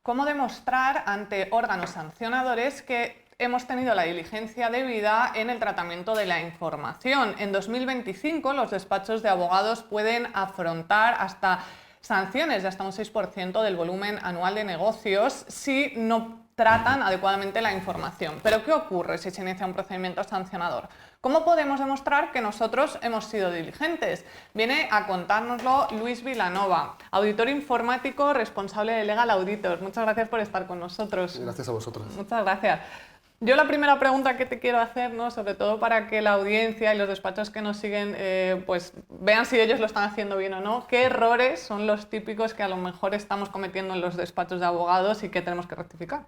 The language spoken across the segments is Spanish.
cómo demostrar ante órganos sancionadores que hemos tenido la diligencia debida en el tratamiento de la información. En 2025 los despachos de abogados pueden afrontar hasta sanciones de hasta un 6% del volumen anual de negocios si no tratan adecuadamente la información. Pero ¿qué ocurre si se inicia un procedimiento sancionador? ¿Cómo podemos demostrar que nosotros hemos sido diligentes? Viene a contárnoslo Luis Vilanova, auditor informático responsable de Legal Auditors. Muchas gracias por estar con nosotros. Gracias a vosotros. Muchas gracias. Yo la primera pregunta que te quiero hacer, ¿no?, sobre todo para que la audiencia y los despachos que nos siguen pues vean si ellos lo están haciendo bien o no, ¿qué errores son los típicos que a lo mejor estamos cometiendo en los despachos de abogados y que tenemos que rectificar?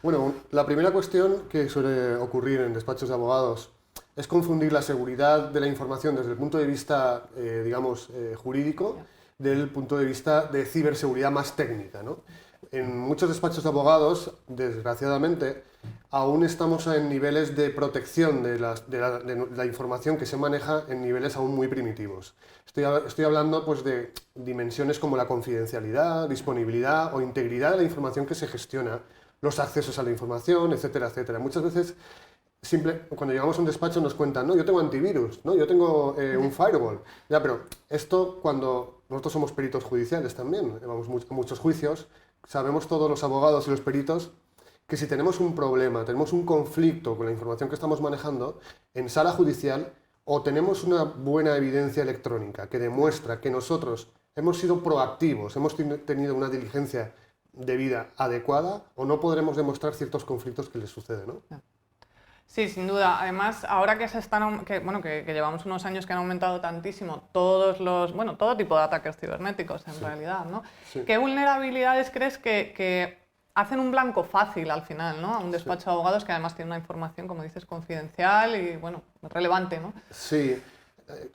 Bueno, la primera cuestión que suele ocurrir en despachos de abogados es confundir la seguridad de la información desde el punto de vista, jurídico, del punto de vista de ciberseguridad más técnica, ¿no? En muchos despachos de abogados, desgraciadamente, aún estamos en niveles de protección de la información que se maneja en niveles aún muy primitivos. Estoy hablando pues, de dimensiones como la confidencialidad, disponibilidad o integridad de la información que se gestiona, los accesos a la información, etcétera, etcétera. Muchas veces, cuando llegamos a un despacho nos cuentan, no, yo tengo antivirus, no, yo tengo un firewall. Ya, pero esto cuando nosotros somos peritos judiciales también, vamos a muchos juicios, sabemos todos los abogados y los peritos que si tenemos un problema, tenemos un conflicto con la información que estamos manejando, en sala judicial o tenemos una buena evidencia electrónica que demuestra que nosotros hemos sido proactivos, hemos tenido una diligencia debida adecuada, o no podremos demostrar ciertos conflictos que les suceden, ¿no? Sí, sin duda. Además, ahora que que llevamos unos años que han aumentado tantísimo todo tipo de ataques cibernéticos en realidad, ¿no? Sí. ¿Qué vulnerabilidades crees que hacen un blanco fácil al final, ¿no?, a un despacho de abogados que además tiene una información, como dices, confidencial y relevante, ¿no? Sí.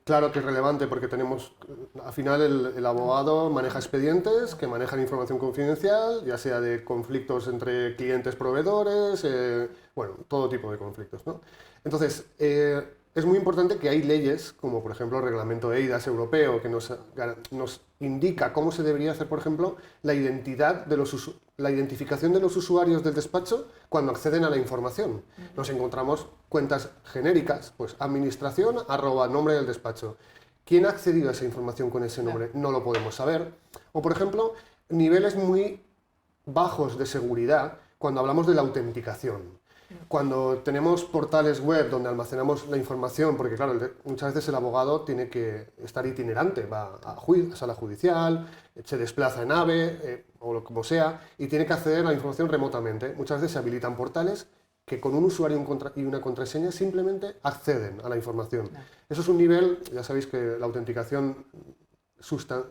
Claro que es relevante porque al final el abogado maneja expedientes que manejan información confidencial, ya sea de conflictos entre clientes-proveedores, todo tipo de conflictos, ¿no? Entonces, es muy importante que hay leyes, como por ejemplo el reglamento EIDAS europeo, que nos indica cómo se debería hacer, por ejemplo, la identificación de los usuarios del despacho cuando acceden a la información. Nos encontramos cuentas genéricas, pues administración, @ del despacho. ¿Quién ha accedido a esa información con ese nombre? No lo podemos saber. O por ejemplo, niveles muy bajos de seguridad cuando hablamos de la autenticación. Cuando tenemos portales web donde almacenamos la información, porque claro, muchas veces el abogado tiene que estar itinerante, va a sala judicial, se desplaza en AVE o como sea, y tiene que acceder a la información remotamente. Muchas veces se habilitan portales que con un usuario y una contraseña simplemente acceden a la información. Eso es un nivel, ya sabéis que la autenticación,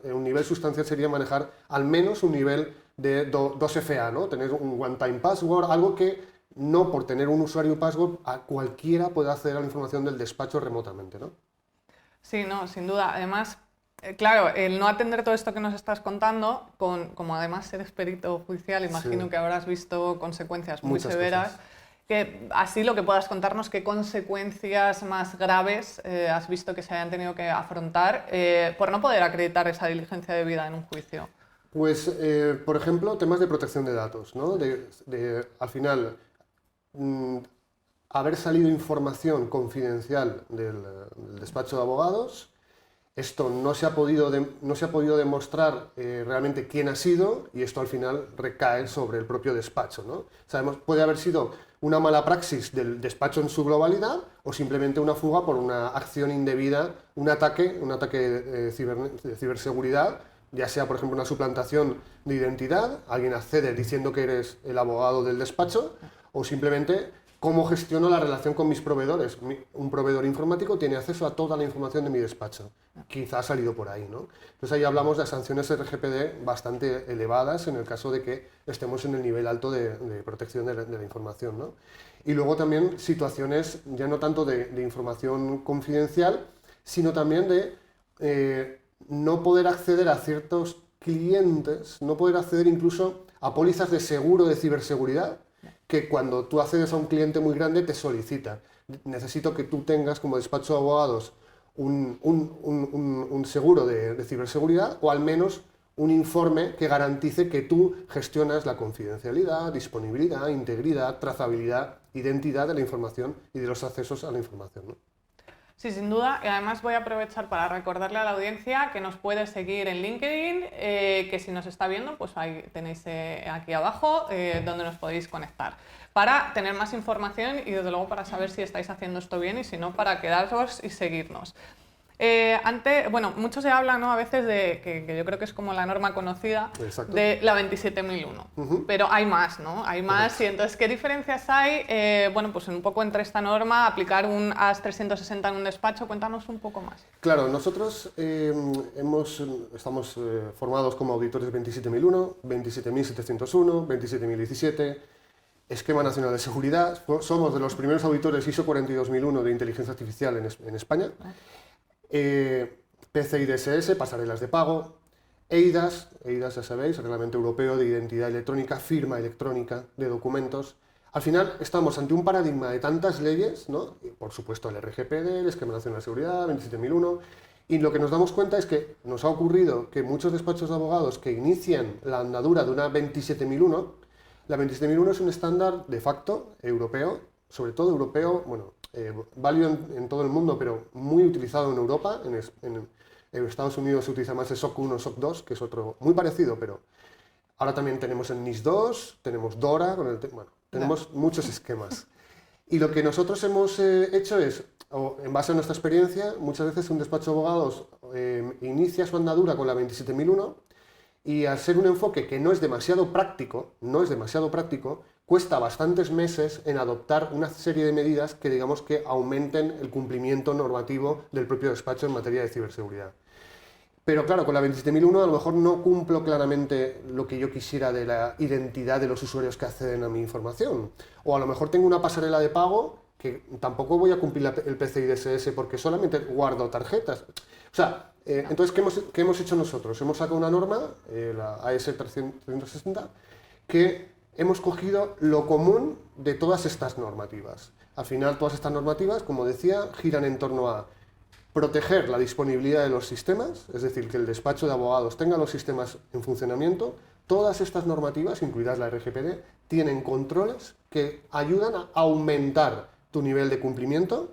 un nivel sustancial sería manejar al menos un nivel de 2FA, ¿no? Tener un one-time password, algo que no por tener un usuario y password a cualquiera puede acceder a la información del despacho remotamente, ¿no? Sí, no, sin duda. Además, claro, el no atender todo esto que nos estás contando, como además eres perito judicial, imagino que habrás visto consecuencias muy severas. Que así lo que puedas contarnos, ¿qué consecuencias más graves has visto que se hayan tenido que afrontar por no poder acreditar esa diligencia debida en un juicio? Pues, por ejemplo, temas de protección de datos, ¿no? Al final, haber salido información confidencial del despacho de abogados, esto no se ha podido demostrar realmente quién ha sido, y esto al final recae sobre el propio despacho, ¿no? Puede haber sido una mala praxis del despacho en su globalidad o simplemente una fuga por una acción indebida, un ataque de ciberseguridad, ya sea por ejemplo una suplantación de identidad, alguien accede diciendo que eres el abogado del despacho, o simplemente cómo gestiono la relación con mis proveedores. Un proveedor informático tiene acceso a toda la información de mi despacho. Quizá ha salido por ahí, ¿no? Entonces ahí hablamos de sanciones RGPD bastante elevadas en el caso de que estemos en el nivel alto de protección de la información, ¿no? Y luego también situaciones ya no tanto de información confidencial, sino también de no poder acceder a ciertos clientes, no poder acceder incluso a pólizas de seguro de ciberseguridad, que cuando tú accedes a un cliente muy grande te solicita. Necesito que tú tengas como despacho de abogados un seguro de ciberseguridad, o al menos un informe que garantice que tú gestionas la confidencialidad, disponibilidad, integridad, trazabilidad, identidad de la información y de los accesos a la información, ¿no? Sí, sin duda. Y además voy a aprovechar para recordarle a la audiencia que nos puede seguir en LinkedIn, que si nos está viendo, pues ahí tenéis aquí abajo donde nos podéis conectar, para tener más información y desde luego para saber si estáis haciendo esto bien y si no, para quedaros y seguirnos. Bueno, mucho se habla, ¿no?, a veces de que yo creo que es como la norma conocida. Exacto. De la 27001, pero hay más, ¿no? Hay más. Y entonces, ¿qué diferencias hay? Bueno, pues un poco entre esta norma, aplicar un AS 360 en un despacho. Cuéntanos un poco más. Claro, nosotros estamos formados como auditores 27001, 27701, 27017, Esquema Nacional de Seguridad. Somos de los primeros auditores ISO 42001 de inteligencia artificial en España. PCI DSS, pasarelas de pago, EIDAS, ya sabéis, Reglamento Europeo de Identidad Electrónica, firma electrónica de documentos. Al final estamos ante un paradigma de tantas leyes, ¿no? Y por supuesto el RGPD, el Esquema Nacional de Seguridad, 27001, y lo que nos damos cuenta es que nos ha ocurrido que muchos despachos de abogados que inician la andadura de una 27001, la 27001 es un estándar de facto europeo, sobre todo europeo, bueno, válido en todo el mundo, pero muy utilizado en Europa. En Estados Unidos se utiliza más el SOC 1, SOC 2, que es otro muy parecido, pero ahora también tenemos el NIS 2, tenemos DORA, bueno, tenemos muchos esquemas. Y lo que nosotros hemos hecho es, en base a nuestra experiencia, muchas veces un despacho de abogados inicia su andadura con la 27001 y al ser un enfoque que no es demasiado práctico, cuesta bastantes meses en adoptar una serie de medidas que digamos que aumenten el cumplimiento normativo del propio despacho en materia de ciberseguridad. Pero claro, con la 27001 a lo mejor no cumplo claramente lo que yo quisiera de la identidad de los usuarios que acceden a mi información. O a lo mejor tengo una pasarela de pago que tampoco voy a cumplir el PCI DSS porque solamente guardo tarjetas. O sea, entonces, ¿qué hemos hecho nosotros? Hemos sacado una norma, la AS 360, que hemos cogido lo común de todas estas normativas. Al final, todas estas normativas, como decía, giran en torno a proteger la disponibilidad de los sistemas, es decir, que el despacho de abogados tenga los sistemas en funcionamiento. Todas estas normativas, incluidas la RGPD, tienen controles que ayudan a aumentar tu nivel de cumplimiento,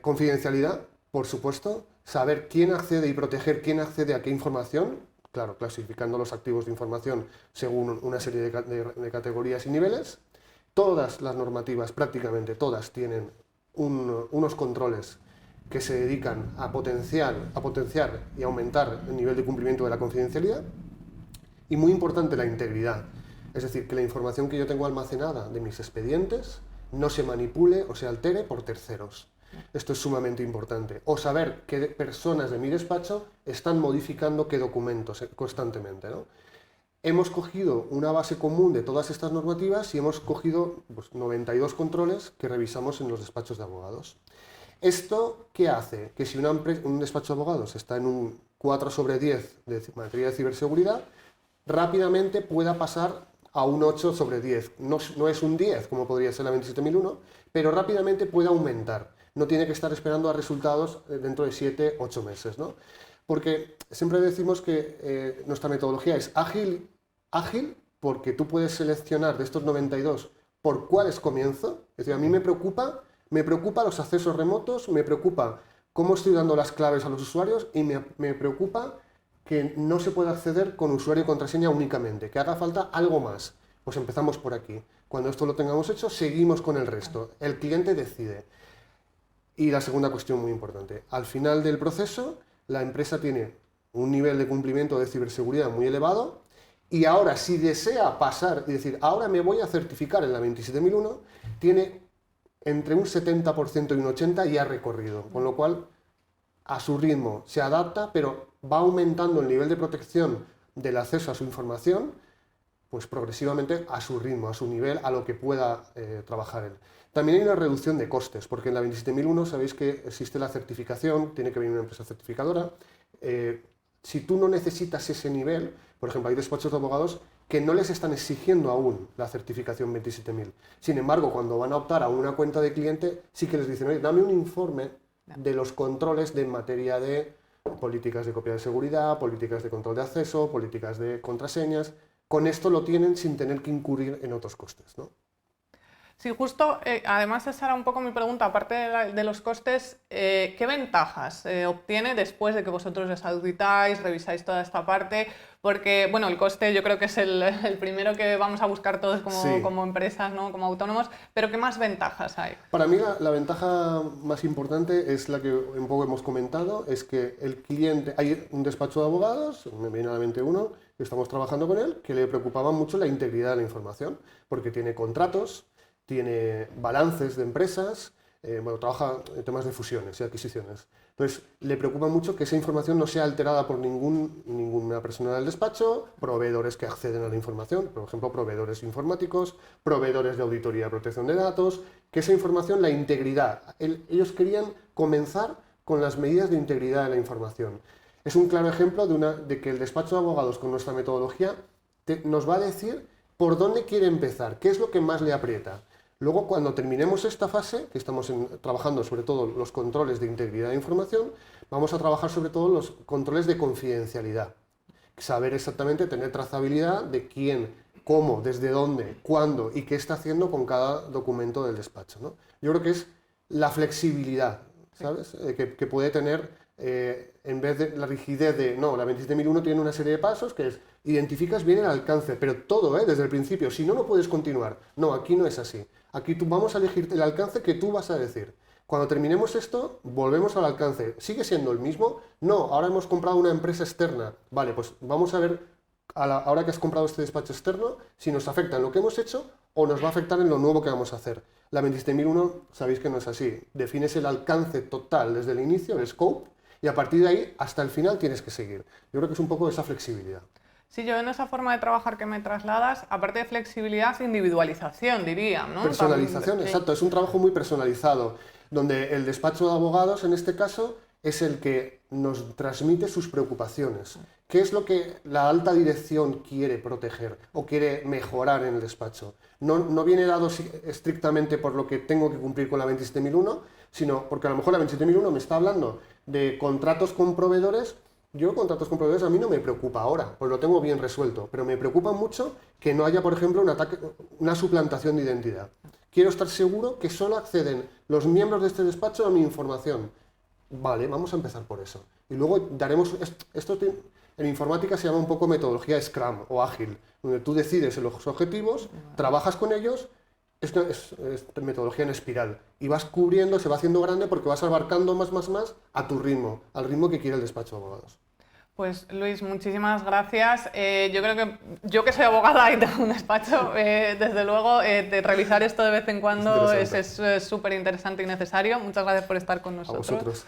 confidencialidad, por supuesto, saber quién accede y proteger quién accede a qué información, claro, clasificando los activos de información según una serie de categorías y niveles. Todas las normativas, prácticamente todas, tienen unos controles que se dedican a potenciar y aumentar el nivel de cumplimiento de la confidencialidad. Y muy importante, la integridad. Es decir, que la información que yo tengo almacenada de mis expedientes no se manipule o se altere por terceros. Esto es sumamente importante. O saber qué personas de mi despacho están modificando qué documentos constantemente, ¿no? Hemos cogido una base común de todas estas normativas y hemos cogido 92 controles que revisamos en los despachos de abogados. ¿Esto qué hace? Que si un despacho de abogados está en un 4/10 de materia de ciberseguridad, rápidamente pueda pasar a un 8/10. No es un 10, como podría ser la 27001, pero rápidamente puede aumentar. No tiene que estar esperando a resultados dentro de 7-8 meses, ¿no? Porque siempre decimos que nuestra metodología es ágil porque tú puedes seleccionar de estos 92 por cuáles comienzo. Es decir, a mí me preocupa los accesos remotos, me preocupa cómo estoy dando las claves a los usuarios y me preocupa que no se pueda acceder con usuario y contraseña únicamente, que haga falta algo más. Pues empezamos por aquí. Cuando esto lo tengamos hecho, seguimos con el resto. El cliente decide. Y la segunda cuestión muy importante. Al final del proceso, la empresa tiene un nivel de cumplimiento de ciberseguridad muy elevado y ahora, si desea pasar y decir, ahora me voy a certificar en la 27001, tiene entre un 70% y un 80% ya recorrido. Con lo cual, a su ritmo se adapta, pero va aumentando el nivel de protección del acceso a su información, pues progresivamente a su ritmo, a su nivel, a lo que pueda trabajar él. También hay una reducción de costes, porque en la 27001 sabéis que existe la certificación, tiene que venir una empresa certificadora. Si tú no necesitas ese nivel, por ejemplo, hay despachos de abogados que no les están exigiendo aún la certificación 27000. Sin embargo, cuando van a optar a una cuenta de cliente, sí que les dicen, oye, dame un informe de los controles de materia de políticas de copia de seguridad, políticas de control de acceso, políticas de contraseñas. Con esto lo tienen sin tener que incurrir en otros costes, ¿no? Sí, justo, además esa era un poco mi pregunta, aparte de los costes, ¿qué ventajas obtiene después de que vosotros les auditáis, revisáis toda esta parte? Porque, bueno, el coste yo creo que es el primero que vamos a buscar todos como empresas, ¿no? Como autónomos, pero ¿qué más ventajas hay? Para mí la ventaja más importante es la que un poco hemos comentado, es que el cliente, hay un despacho de abogados, me viene a la mente uno, que estamos trabajando con él, que le preocupaba mucho la integridad de la información, porque tiene contratos, tiene balances de empresas, bueno, trabaja en temas de fusiones y adquisiciones. Entonces, le preocupa mucho que esa información no sea alterada por ninguna persona del despacho, proveedores que acceden a la información, por ejemplo, proveedores informáticos, proveedores de auditoría y protección de datos, que esa información, la integridad, ellos querían comenzar con las medidas de integridad de la información. Es un claro ejemplo de que el despacho de abogados con nuestra metodología nos va a decir por dónde quiere empezar, qué es lo que más le aprieta. Luego, cuando terminemos esta fase, que estamos trabajando sobre todo los controles de integridad de información, vamos a trabajar sobre todo los controles de confidencialidad. Saber exactamente, tener trazabilidad de quién, cómo, desde dónde, cuándo y qué está haciendo con cada documento del despacho, ¿no? Yo creo que es la flexibilidad, ¿sabes? Que puede tener, en vez de la rigidez de, no, la 27001 tiene una serie de pasos que es, identificas bien el alcance, pero todo, desde el principio, si no, no puedes continuar. No, aquí no es así. Aquí vamos a elegir el alcance que tú vas a decir. Cuando terminemos esto, volvemos al alcance. ¿Sigue siendo el mismo? No, ahora hemos comprado una empresa externa. Vale, pues vamos a ver, ahora que has comprado este despacho externo, si nos afecta en lo que hemos hecho o nos va a afectar en lo nuevo que vamos a hacer. La 27001, sabéis que no es así. Defines el alcance total desde el inicio, el scope, y a partir de ahí hasta el final tienes que seguir. Yo creo que es un poco esa flexibilidad. Sí, yo en esa forma de trabajar que me trasladas, aparte de flexibilidad, individualización, diría, ¿no? Personalización, También, exacto. Es un trabajo muy personalizado, donde el despacho de abogados, en este caso, es el que nos transmite sus preocupaciones. ¿Qué es lo que la alta dirección quiere proteger o quiere mejorar en el despacho? No viene dado estrictamente por lo que tengo que cumplir con la 27001, sino porque a lo mejor la 27001 me está hablando de contratos con proveedores. Yo contratos con proveedores a mí no me preocupa ahora, pues lo tengo bien resuelto, pero me preocupa mucho que no haya, por ejemplo, una suplantación de identidad. Quiero estar seguro que solo acceden los miembros de este despacho a mi información. Vale, vamos a empezar por eso. Y luego daremos, esto en informática se llama un poco metodología Scrum o ágil, donde tú decides los objetivos, trabajas con ellos, es metodología en espiral, y vas cubriendo, se va haciendo grande porque vas abarcando más a tu ritmo, al ritmo que quiere el despacho de abogados. Pues Luis, muchísimas gracias. Yo creo que yo que soy abogada y tengo un despacho, desde luego de revisar esto de vez en cuando es súper interesante y necesario. Muchas gracias por estar con nosotros. A vosotros.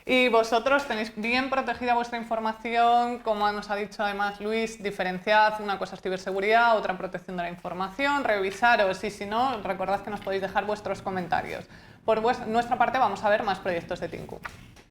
Y vosotros tenéis bien protegida vuestra información, como nos ha dicho además Luis, diferenciad, una cosa es ciberseguridad, otra protección de la información, revisaros y si no, recordad que nos podéis dejar vuestros comentarios. Por nuestra parte vamos a ver más proyectos de Tinku.